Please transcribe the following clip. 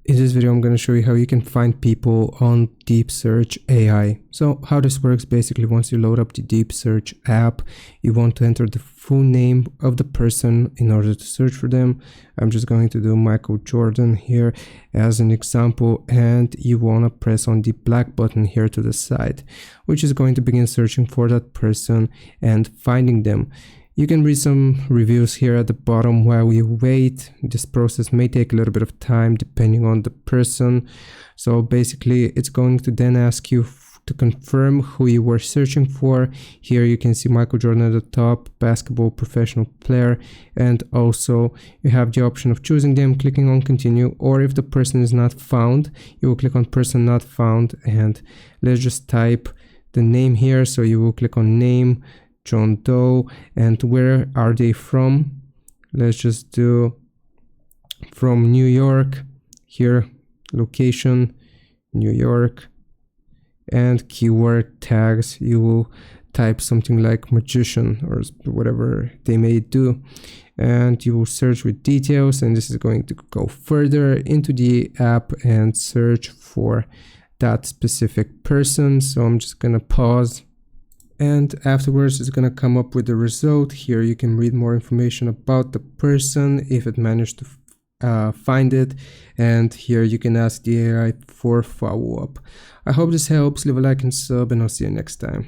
In this video, I'm going to show you how you can find people on Deepsearch AI. So how this works, basically, once you load up the Deepsearch app, you want to enter the full name of the person in order to search for them. I'm just going to do Michael Jordan here as an example, and you want to press on the black button here to the side, which is going to begin searching for that person and finding them. You can read some reviews here at the bottom while we wait. This process may take a little bit of time depending on the person. So basically, it's going to then ask you to confirm who you were searching for. Here you can see Michael Jordan at the top, basketball professional player, and also you have the option of choosing them, clicking on continue, or if the person is not found, you will click on person not found, and let's just type the name here. So you will click on name, John Doe, and where are they from? Let's just do from New York. Here, location, New York, and keyword tags. You will type something like magician or whatever they may do, and you will search with details, and this is going to go further into the app and search for that specific person. So I'm just gonna pause, and afterwards it's going to come up with the result. Here you can read more information about the person if it managed to find it, and here you can ask the AI for follow-up. I hope this helps. Leave a like and sub, and I'll see you next time.